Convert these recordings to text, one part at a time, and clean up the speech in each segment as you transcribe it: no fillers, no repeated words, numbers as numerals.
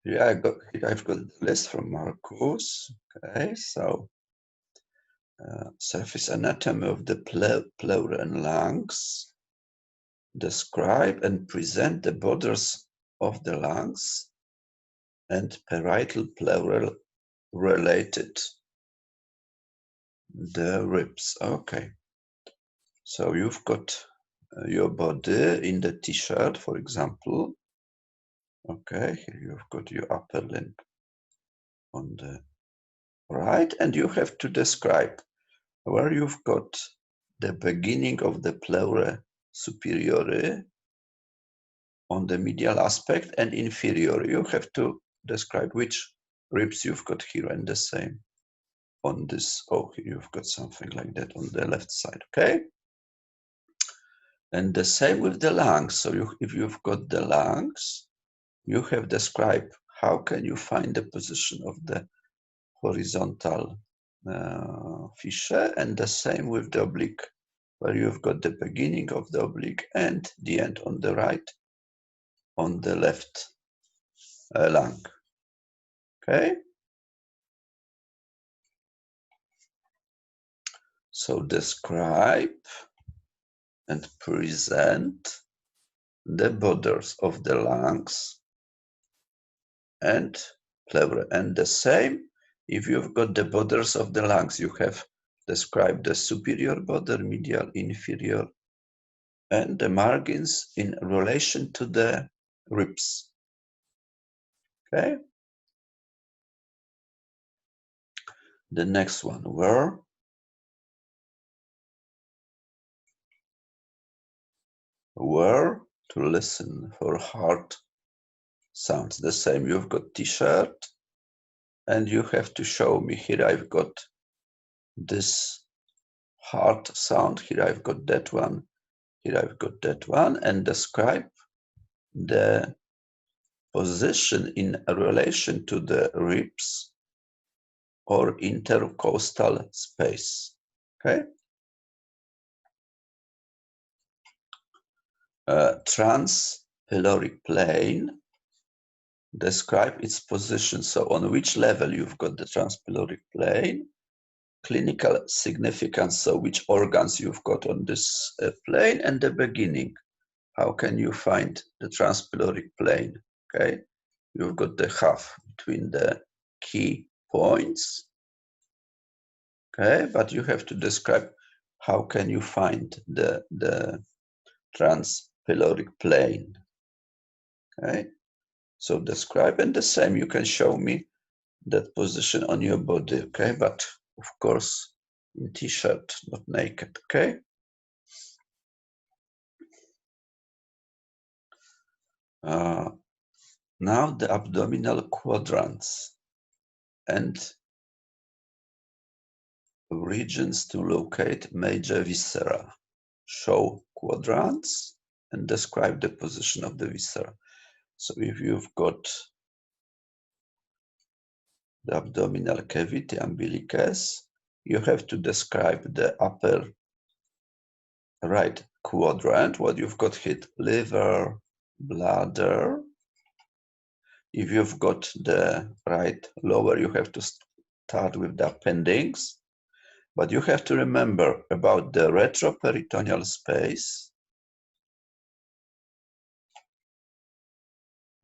Yeah, I've got the list from Marcus. Okay, so surface anatomy of the pleura and lungs. Describe and present the borders of the lungs and parietal pleural related the ribs. Okay, so you've got your body in the t-shirt, for example. Okay, here you've got your upper limb on the right, and you have to describe where you've got the beginning of the pleura superiore on the medial aspect and inferior. You have to describe which ribs you've got here, and the same on this. Oh, here you've got something like that on the left side. Okay, and the same with the lungs. So if you've got the lungs, you have described how can you find the position of the horizontal fissure, and the same with the oblique, where you've got the beginning of the oblique and the end on the right, on the left lung. Okay, so describe and present the borders of the lungs and pleura, and the same if you've got the borders of the lungs, you have described the superior border, medial, inferior, and the margins in relation to the ribs. Okay, the next one, where to listen for heart sounds. The same, you've got t-shirt, and you have to show me. Here I've got this heart sound, here I've got that one, here I've got that one, and describe the position in relation to the ribs or intercostal space. Okay, transpyloric plane, describe its position. So on which level you've got the transpyloric plane, clinical significance, so which organs you've got on this plane, and the beginning. How can you find the transpyloric plane? Okay, you've got the half between the key points. Okay, but you have to describe how can you find the transpyloric plane. Okay, so describe, and the same, you can show me that position on your body. Okay, but of course in t-shirt, not naked. Okay, now the abdominal quadrants and regions to locate major viscera. Show quadrants and describe the position of the viscera. So if you've got the abdominal cavity, umbilicus, you have to describe the upper right quadrant, what you've got here, liver, bladder. If you've got the right lower, you have to start with the appendix, but you have to remember about the retroperitoneal space,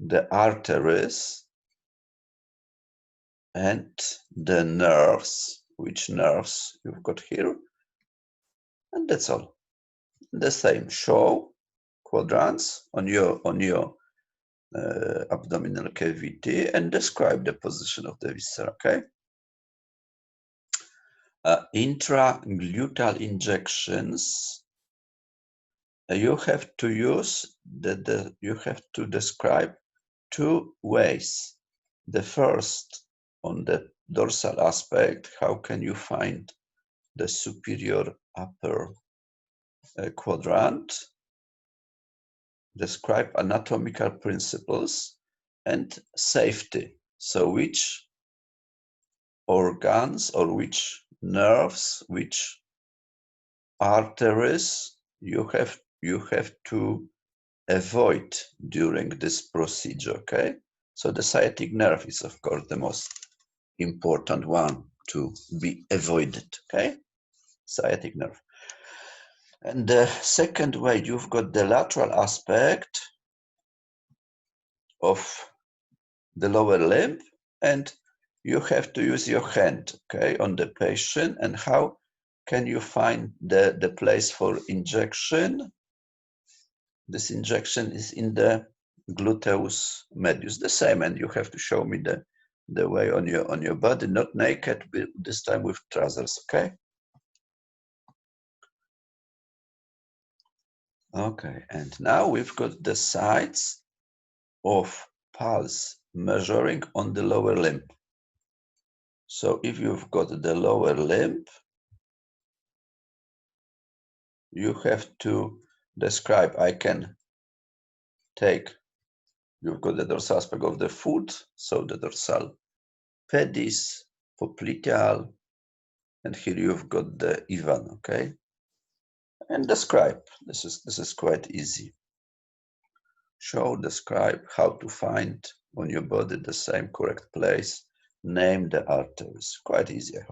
the arteries, and the nerves, which nerves you've got here, and that's all. The same, show quadrants on your abdominal cavity and describe the position of the viscera. Okay. Intragluteal injections. You have to use you have to describe two ways. The first, on the dorsal aspect, how can you find the superior upper quadrant? Describe anatomical principles and safety. So which organs or which nerves, which arteries you have to avoid during this procedure. Okay, So the sciatic nerve is, of course, the most important one to be avoided, okay? Sciatic nerve. And the second way, you've got the lateral aspect of the lower limb, and you have to use your hand, okay, on the patient. And how can you find the place for injection? This injection is in the gluteus medius, the same, and you have to show me the way on your body, not naked, but this time with trousers, okay? Okay, and now we've got the sides of pulse measuring on the lower limb. So if you've got the lower limb, you have to describe, I can take, you've got the dorsal aspect of the foot, so the dorsal pedis, popliteal, and here you've got the Ivan, okay? And describe, this is quite easy. Show, describe how to find on your body the same correct place, name the arteries, quite easy, I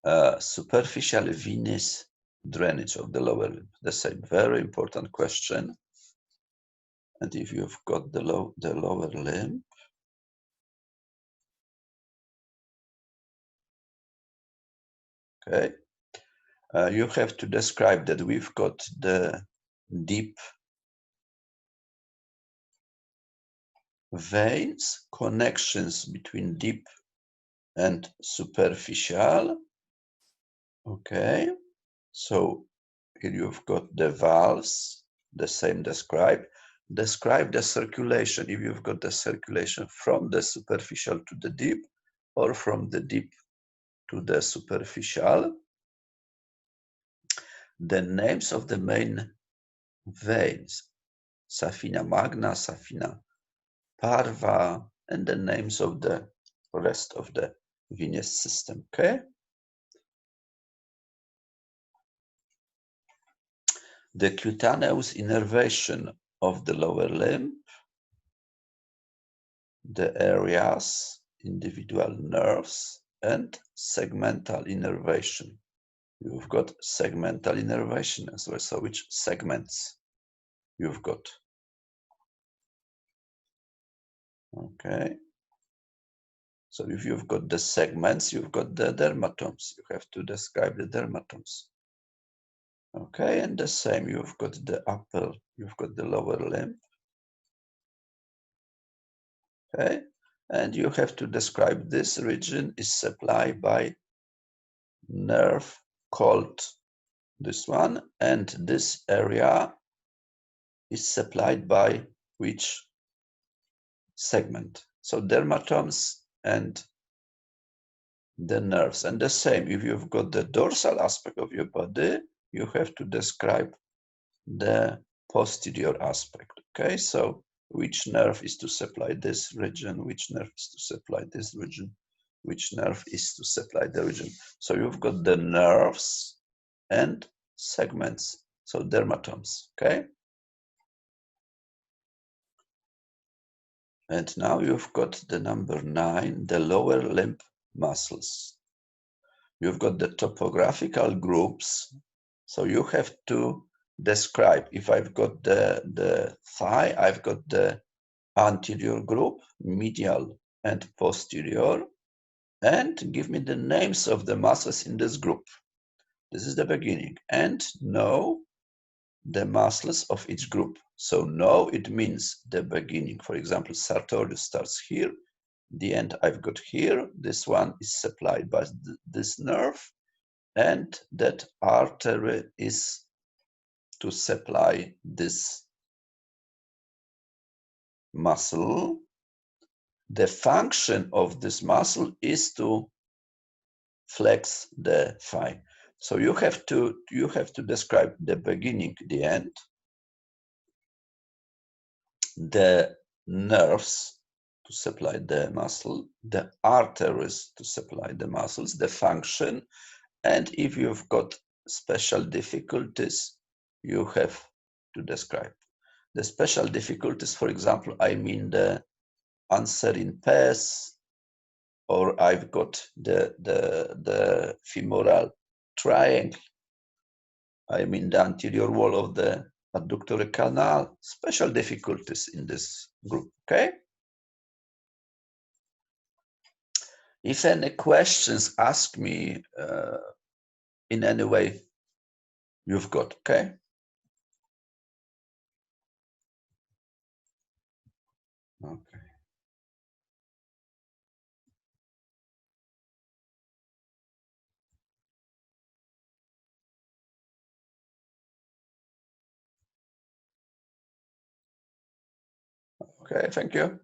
hope. Superficial venous drainage of the lower limb, the same, very important question. And if you've got the lower limb, okay, you have to describe that we've got the deep veins, connections between deep and superficial. Okay, so here you've got the valves, the same describe. Describe the circulation, if you've got the circulation from the superficial to the deep or from the deep to the superficial. The names of the main veins, Safina magna, Safina parva, and the names of the rest of the venous system, okay? The cutaneous innervation of the lower limb, the areas, individual nerves, and segmental innervation. You've got segmental innervation as well, so which segments you've got? Okay. So if you've got the segments, you've got the dermatomes. You have to describe the dermatomes. Okay, and the same, you've got the upper, you've got the lower limb. Okay, and you have to describe this region is supplied by nerve called this one, and this area is supplied by which segment? So dermatomes and the nerves. And the same, if you've got the dorsal aspect of your body, you have to describe the posterior aspect. Okay, so which nerve is to supply this region, which nerve is to supply this region, which nerve is to supply the region. So you've got the nerves and segments, so dermatomes, okay? And now you've got the number 9, the lower limb muscles. You've got the topographical groups, so you have to describe, if I've got the thigh, I've got the anterior group, medial and posterior, and give me the names of the muscles in this group. This is the beginning. And know the muscles of each group. So know, it means the beginning. For example, sartorius starts here. The end I've got here. This one is supplied by this nerve. And that artery is to supply this muscle. The function of this muscle is to flex the thigh. So you have to describe the beginning, the end, the nerves to supply the muscle, the arteries to supply the muscles, the function, and if you've got special difficulties, you have to describe. The special difficulties, for example, I mean the answer in pairs, or I've got the femoral triangle. I mean the anterior wall of the adductor canal. Special difficulties in this group, okay? If any questions, ask me in any way you've got, okay? Okay. Okay, thank you.